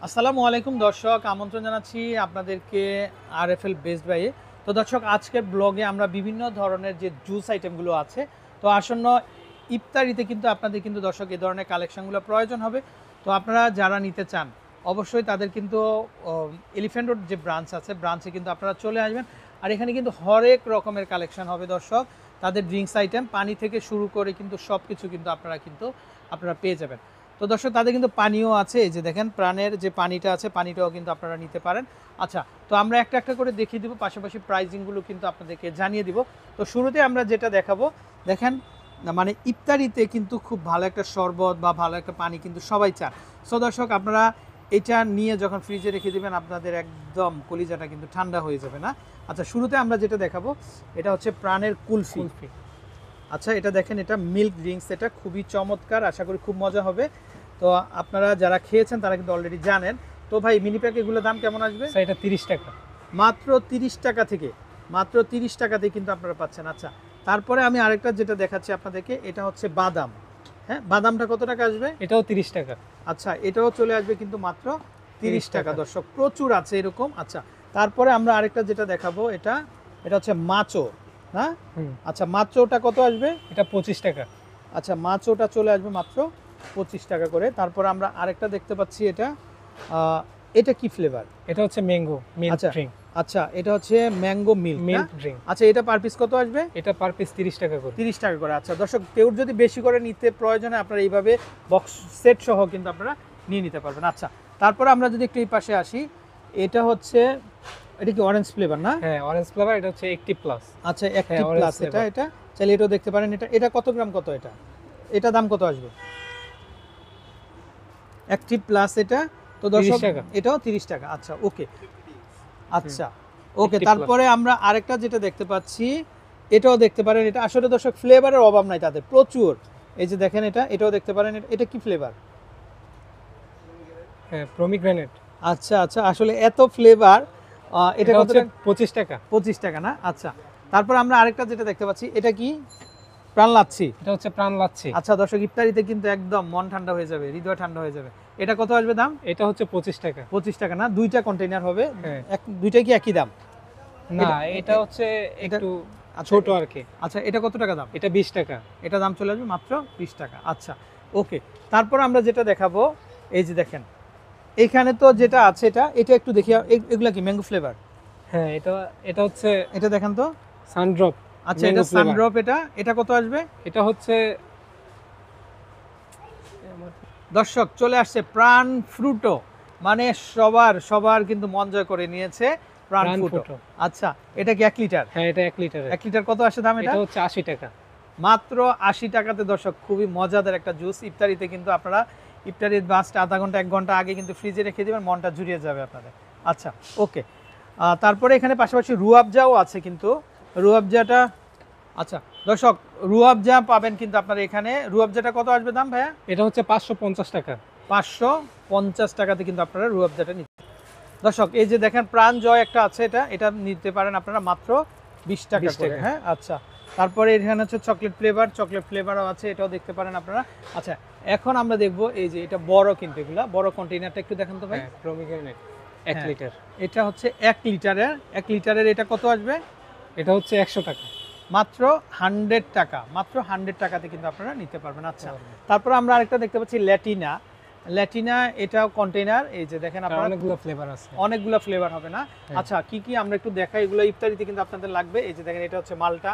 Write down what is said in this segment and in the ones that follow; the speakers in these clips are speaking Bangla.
আসসালামু আলাইকুম দর্শক, আমন্ত্রণ জানাচ্ছি আপনাদেরকে আরএফএল বেস্ট বাইয়ে। তো দর্শক, আজকের ব্লগে আমরা বিভিন্ন ধরনের যে জুস আইটেমগুলো আছে, তো আসন্ন ইফতারিতে কিন্তু আপনাদের কিন্তু দর্শক এই ধরনের কালেকশনগুলো প্রয়োজন হবে। তো আপনারা যারা নিতে চান অবশ্যই তাদের কিন্তু এলিফ্যান্ট রোড যে ব্রাঞ্চ আছে, ব্রাঞ্চে কিন্তু আপনারা চলে আসবেন। আর এখানে কিন্তু হরেক রকমের কালেকশন হবে দর্শক। তাদের ড্রিঙ্কস আইটেম পানি থেকে শুরু করে কিন্তু সব কিছু কিন্তু আপনারা পেয়ে যাবেন। তো দর্শক, তাদের কিন্তু পানিও আছে, এই যে দেখেন প্রাণের যে পানিটা আছে, পানিটাও কিন্তু আপনারা নিতে পারেন। আচ্ছা, তো আমরা একটা একটা করে দেখিয়ে দিব, পাশাপাশি প্রাইজিংগুলো কিন্তু আপনাদেরকে জানিয়ে দিব। তো শুরুতে আমরা যেটা দেখাবো, দেখেন মানে ইফতারিতে কিন্তু খুব ভালো একটা শরবত বা ভালো একটা পানি কিন্তু সবাই চান। সো দর্শক, আপনারা এটা নিয়ে যখন ফ্রিজে রেখে দেবেন আপনাদের একদম কলিজাটা কিন্তু ঠান্ডা হয়ে যাবে না। আচ্ছা, শুরুতে আমরা যেটা দেখাবো এটা হচ্ছে প্রাণের কুলফি। আচ্ছা, এটা দেখেন, এটা মিল্ক ড্রিঙ্কস, এটা খুবই চমৎকার, আশা করি খুব মজা হবে। তো আপনারা যারা খেয়েছেন তারা কিন্তু অলরেডি জানেন। তো ভাই, মিনি প্যাক এগুলোর দাম কেমন আসবে? এটা 30 টাকা, মাত্র 30 টাকা থেকে, মাত্র 30 টাকাতে কিন্তু আপনারা পাচ্ছেন। আচ্ছা, তারপরে আমি আরেকটা যেটা দেখাচ্ছি আপনাদেরকে, এটা হচ্ছে বাদাম। হ্যাঁ, বাদামটা কত টাকা আসবে? এটাও 30 টাকা। আচ্ছা, এটাও চলে আসবে কিন্তু মাত্র 30 টাকা। দর্শক, প্রচুর আছে এরকম। আচ্ছা, তারপরে আমরা আরেকটা যেটা দেখাবো, এটা হচ্ছে মাচো। হ্যাঁ, আচ্ছা, মাচোটা কত আসবে? এটা 25 টাকা। আচ্ছা, মাচোটা চলে আসবে মাত্র 25 টাকা করে। তারপর আমরা আরেকটা দেখতে পাচ্ছি, এটা কি ফ্লেভার? এটা হচ্ছে ম্যাঙ্গো মিল্ক ড্রিঙ্ক। আচ্ছা, এটা হচ্ছে ম্যাঙ্গো মিল্ক ড্রিঙ্ক। আচ্ছা, এটা পার পিস কত আসবে? এটা পার পিস 30 টাকা করে। 30 টাকা করে। আচ্ছা দর্শক, কেউ যদি বেশি করে নিতে প্রয়োজনে আপনারা এইভাবে বক্স সেট সহ কিন্তু আপনারা নিয়ে নিতে পারবেন। আচ্ছা, তারপর আমরা যদি একটু এই পাশে আসি, এটা কি অরেঞ্জ ফ্লেভার না? হ্যাঁ, অরেঞ্জ ফ্লেভার। এটা হচ্ছে অ্যাক্টিভ প্লাস। আচ্ছা, অ্যাক্টিভ প্লাস। এটা চাইলে এটাও দেখতে পারেন। এটা কত গ্রাম, কত এটা দাম কত আসবে? অ্যাক্টিভ প্লাস এটা তো দর্শক, এটাও 30 টাকা। আচ্ছা, ওকে। আচ্ছা, ওকে। তারপরে আমরা আরেকটা যেটা দেখতে পাচ্ছি, এটাও দেখতে পারেন। এটা আসলে দর্শক ফ্লেভারের অভাব নাই তাদের, প্রচুর। এই যে দেখেন, এটাও দেখতে পারেন। এটা কি ফ্লেভার? হ্যাঁ, পমিগ্রেনেট। আচ্ছা আচ্ছা, আসলে এত ফ্লেভার। এটা কত? 25 টাকা। 25 টাকা না? আচ্ছা, তারপর আমরা আরেকটা যেটা দেখতে পাচ্ছি, এটা কি? প্রাণ লাচ্ছি। এটা হচ্ছে প্রাণ লাচ্ছি। আচ্ছা দর্শক, ইফতারিতে কিন্তু একদম মন ঠান্ডা হয়ে যাবে, হৃদয় ঠান্ডা হয়ে যাবে। এটা কত আসবে দাম? এটা হচ্ছে 25 টাকা। 25 টাকা না? দুইটা কন্টেইনার হবে, দুইটাই কি একই দাম? না, এটা হচ্ছে একটু ছোট আর কি। আচ্ছা, এটা কত টাকা দাম? এটা 20 টাকা। এটা দাম চলে আসবে মাত্র 20 টাকা। আচ্ছা, ওকে। তারপর আমরা যেটা দেখাবো, এই যে দেখেন, এখানে তো যেটা আছে, এটা একটু দেখি, এগুলা কি ম্যাঙ্গো ফ্লেভার? হ্যাঁ, এটা হচ্ছে, এটা দেখেন তো, সানড্রপ। আচ্ছা, এটা সানড্রপ। এটা কত আসবে? এটা হচ্ছে দর্শক, চলে আসছে প্রাণ ফ্রুটো, মানে সবার কিন্তু মন জয় করে নিয়েছে প্রাণ ফ্রুটো। আচ্ছা, এটা কি 1 লিটার? হ্যাঁ, এটা 1 লিটার। 1 লিটার কত আসে দাম? এটা হচ্ছে 80 টাকা। মাত্র 80 টাকাতে দর্শক, খুবই মজাদার একটা জুস। ইফতারিতে কিন্তু আপনারা ইফতারির বাসটা আধা ঘন্টা 1 ঘন্টা আগে কিন্তু ফ্রিজে রেখে দেবেন, মনটা জুড়িয়ে যাবে আপনাদের। আচ্ছা, ওকে। তারপরে এখানে পাশাপাশি রুয়াবজাও আছে কিন্তু, রুয়াবজাটা, আচ্ছা দর্শক, রুয়াবজা পাবেন কিন্তু আপনারা এখানে। রুয়াবজাটা কত আসবে দাম ভাইয়া? এটা হচ্ছে 550 টাকা। 550 টাকাতে কিন্তু আপনারা রুয়াবজাটা নিতে। দর্শক, এই যে দেখেন প্রাণ জয় একটা আছে, এটা নিতে পারেন আপনারা মাত্র 20 টাকা করে। হ্যাঁ, আচ্ছা। তারপরে এখানে হচ্ছে চকলেট ফ্লেভারও আছে, এটাও দেখতে পারেন আপনারা। আচ্ছা, এখন আমরা দেখবো এই যে এটা বড়, কিন্তু এগুলা বড় কন্টেইনারটা একটু দেখেন তো ভাই। Pomegranate 1 litre. এটা হচ্ছে 1 লিটারের। এটা কত আসবে? এটা হচ্ছে 100 টাকা। মাত্র 100 টাকা, মাত্র 100 টাকাতে কিন্তু আপনারা নিতে পারবেন। আচ্ছা, তারপর আমরা আরেকটা দেখতে পাচ্ছি, ল্যাটিনা। এটাও কন্টেইনার। এই যে দেখেন, আপনারা অনেকগুলো ফ্লেভার হবে না? আচ্ছা, কি আমরা একটু দেখাই, এগুলো ইফতারিতে কিন্তু আপনাদের লাগবে। এই যে দেখেন, এটা হচ্ছে মালটা,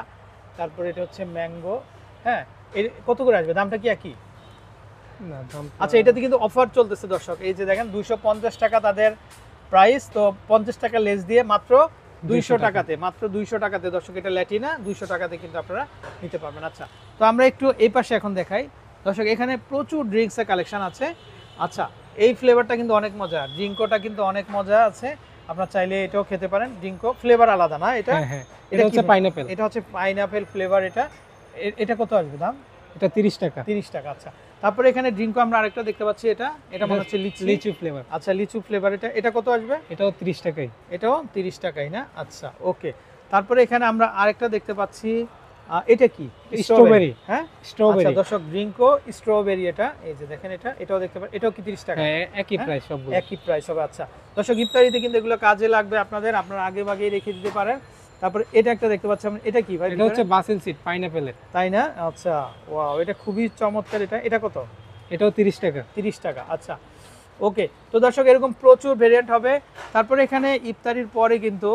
তারপর এটা হচ্ছে ম্যাঙ্গো। হ্যাঁ, কত করে আসবে? দামটা কি একই? আচ্ছা, এটাতে কিন্তু অফার চলতেছে দর্শক। এই যে দেখেন, 250 টাকা তাদের প্রাইস, তো 50 টাকা লেস দিয়ে মাত্র 200 টাকাতে, মাত্র 200 টাকাতে দর্শক, এটা ল্যাটিনা 200 টাকাতে কিন্তু আপনারা নিতে পারবেন। আচ্ছা, তো আমরা একটু এই পাশে এখন দেখাই দর্শক, এখানে প্রচুর ড্রিঙ্কসের কালেকশন আছে। আচ্ছা, এই ফ্লেভারটা কিন্তু অনেক মজা, ড্রিঙ্কোটা কিন্তু অনেক মজা আছে, আপনারা চাইলে এটাও খেতে পারেন। ড্রিঙ্কো ফ্লেভার আলাদা না? এটা হচ্ছে পাইনাপেল। এটা হচ্ছে পাইনাপেল ফ্লেভার। এটা কত আসবে দাম? এটা 30 টাকা। 30 টাকা। আচ্ছা, তারপরে এখানে ড্রিঙ্কো আমরা আরেকটা দেখতে পাচ্ছি, এটা মনে হচ্ছে লিচু ফ্লেভার। আচ্ছা, লিচু ফ্লেভার। এটা কত আসবে? এটাও 30 টাকাই। এটাও 30 টাকাই না? আচ্ছা, ওকে। তারপরে এখানে আমরা আরেকটা দেখতে পাচ্ছি, এটা কি স্ট্রবেরি। হ্যাঁ স্ট্রবেরি। আচ্ছা দর্শক ড্রিঙ্কো স্ট্রবেরি, এটা এই যে দেখেন, এটাও দেখতে পারেন, এটাও কি 30 টাকা? হ্যাঁ, একই হ্যাঁ? প্রাইস সবগুলো। একই প্রাইস হবে। আচ্ছা দর্শক ইফতারিতে কিন্তু এগুলো কাজে লাগবে আপনাদের, আপনারা আগে ভাগেই রেখে দিতে পারেন। তারপর এটা একটা দেখতে পাচ্ছেন, এটা কি ভাই? এটা হচ্ছে বাসেল সিড পাইনাপেলের। তাই না? আচ্ছা ওয়াও, এটা খুবই চমৎকার। এটা কত? এটাও 30 টাকা। 30 টাকা। আচ্ছা ওকে, তো দর্শক এরকম প্রচুর ভেরিয়েন্ট হবে। তারপরে এখানে ইফতারির পরে কিন্তু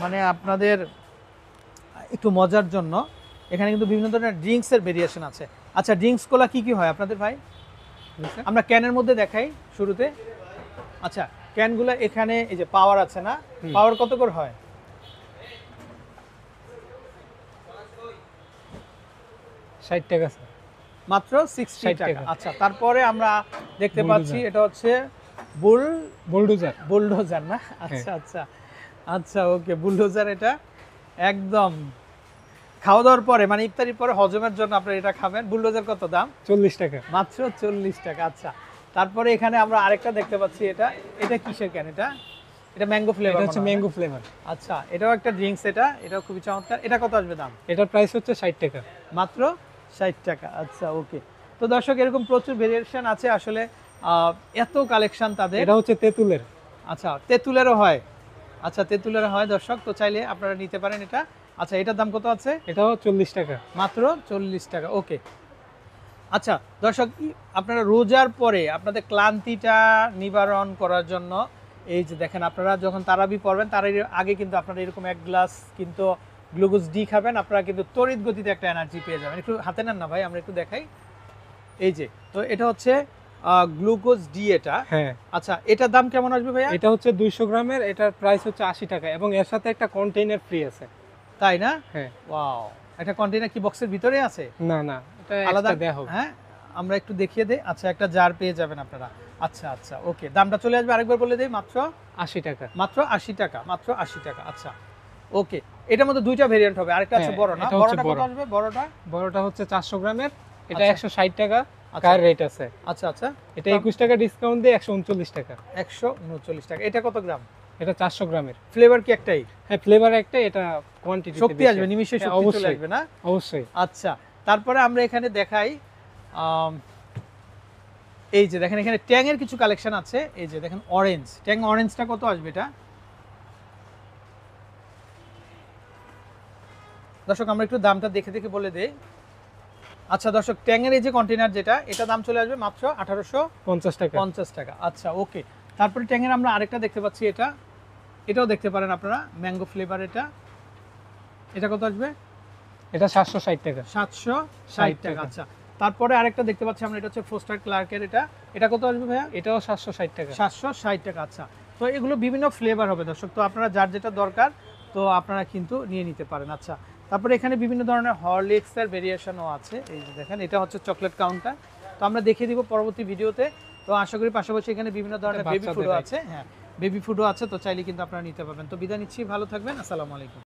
মানে আপনাদের একটু মজার জন্য এখানে কিন্তু বিভিন্ন ধরনের ড্রিঙ্কসের ভেরিয়েশন আছে। আচ্ছা ড্রিঙ্কসগুলো কি কি হয় আপনাদের ভাই? আমরা ক্যানের মধ্যে দেখাই শুরুতে। আচ্ছা ক্যানগুলো এখানে এই যে পাওয়ার আছে না, পাওয়ার কত করে হয়? 60 টাকা স্যার। মাত্র 60 টাকা। টাকা। আচ্ছা তারপরে আমরা দেখতে বুলডোজার। পাচ্ছি এটা হচ্ছে বুলডোজার। বুলডোজার না? আচ্ছা আচ্ছা আচ্ছা ওকে, বুলডোজার। এটা একদম খাওয়া দাওয়ার পরে মানে ইফতারির পরে হজমের জন্য আপনারা এটা খাবেন। বুলডোজার কত দাম? 40 টাকা। মাত্র 40 টাকা। আচ্ছা তারপরে এখানে আমরা আরেকটা দেখতে পাচ্ছি, এটা কিসের ক্যান? এটা ম্যাঙ্গো এটা ফ্লেভার হচ্ছে ম্যাঙ্গো ফ্লেভার। আচ্ছা এটাও একটা ড্রিঙ্কস, এটাও খুবই চমৎকার। এটা কত আসবে দাম? এটার প্রাইস হচ্ছে 60 টাকা। মাত্র 60 টাকা। আচ্ছা ওকে, তো দর্শক এরকম প্রচুর ভেরিয়েশন আছে আসলে, এত কালেকশন তাদের। এটা হচ্ছে তেঁতুলের। আচ্ছা তেঁতুলেরও হয়? আচ্ছা তেঁতুলেরও হয় দর্শক, তো চাইলে আপনারা নিতে পারেন এটা। আচ্ছা এটার দাম কত আছে? এটাও 40 টাকা। মাত্র 40 টাকা। ওকে আচ্ছা দর্শক আপনারা রোজার পরে আপনাদের ক্লান্তিটা নিবারণ করার জন্য এই যে দেখেন, আপনারা যখন তারাবি পড়বেন তার আগে কিন্তু আপনারা এরকম এক গ্লাস কিন্তু গ্লুকোজ ডি খাবেন, আপনারা কিন্তু তড়িৎ গতিতে একটা এনার্জি পেয়ে যাবেন। একটু হাতে নেন না ভাই, আমরা একটু দেখাই। এই যে, তো এটা হচ্ছে গ্লুকোজ ডি এটা। হ্যাঁ। আচ্ছা এটার দাম কেমন আসবে ভাইয়া? এটা হচ্ছে 200 গ্রামের, এটার প্রাইস হচ্ছে 80 টাকা এবং এর সাথে একটা কন্টেইনার ফ্রি আছে। তাই না? হ্যাঁ। ওয়াও, একটা কন্টেইনার কি বক্সের ভিতরে আছে? না না, এটা আলাদা এক্সট্রা দেয়া হবে। হ্যাঁ আমরা একটু দেখিয়ে দেই। আচ্ছা একটা জার পেয়ে যাবেন আপনারা। আচ্ছা আচ্ছা ওকে, দামটা চলে আসবে আরেকবার বলে দেই, মাত্র 80 টাকা। মাত্র 80 টাকা। মাত্র 80 টাকা। আচ্ছা ওকে, এটার মধ্যে দুইটা ভেরিয়েন্ট হবে, আরেকটা আছে হ্যাঁ, বড় না? এটা হচ্ছে বড়টা কত বড়। আসবে বড়টা? বড়টা হচ্ছে 400 গ্রামের, এটা আচ্ছা। 160 টাকা আচ্ছা। কার রেট আছে। আচ্ছা আচ্ছা, এটা 21 টাকা ডিসকাউন্ট দিয়ে 139 টাকা। 139 টাকা। এটা কত গ্রাম? এটা 400 গ্রামের। ফ্লেভার কি একটাই? হ্যাঁ, ফ্লেভার একটা, এটা কোয়ান্টিটি শক্তি আসবে, নিমিষে শক্তি চলে অবশ্যই আসবে না? অবশ্যই। আচ্ছা তারপরে আমরা এখানে দেখাই, এই যে দেখেন এখানে ট্যাং এর কিছু কালেকশন আছে। এই যে দেখেন অরেঞ্জ, ট্যাং অরেঞ্জটা কত আসবে এটা? দর্শক আমরা একটু দামটা দেখে দেখে বলে দেই। আচ্ছা দর্শক ট্যাং এর এই যে কন্টেইনার যেটা, এটা দাম চলে আসবে মাত্র 50 টাকা। 1850 টাকা। আচ্ছা ওকে, তারপরে ট্যাং এর আমরা আরেকটা দেখতে পাচ্ছি, এটাও দেখতে পারেন আপনারা, ম্যাঙ্গো ফ্লেভার। এটা কত আসবে? এটা 760 টাকা। 760 টাকা। আচ্ছা তারপরে আরেকটা দেখতে পাচ্ছি আমরা, এটা হচ্ছে ফোস্টার ক্লার্কের। এটা কত আসবে ভাইয়া? এটাও 760 টাকা। 760 টাকা। আচ্ছা তো এগুলো বিভিন্ন ফ্লেভার হবে দর্শক, তো আপনারা যার যেটা দরকার তো আপনারা কিন্তু নিয়ে নিতে পারেন। আচ্ছা তারপরে এখানে বিভিন্ন ধরনের হরলিক্সের ভেরিয়েশনও আছে। এই যে দেখেন এটা হচ্ছে চকলেট কাউন্টার, তো আমরা দেখিয়ে দিব পরবর্তী ভিডিওতে। তো আশা করি পাশাপাশি এখানে বিভিন্ন ধরনের বেবি ফুডও আছে। হ্যাঁ বেবি ফুডও আছে, তো চাইলে কিন্তু আপনারা নিতে পারবেন। তো বিদায় নিচ্ছি, ভালো থাকবেন, আসসালামু আলাইকুম।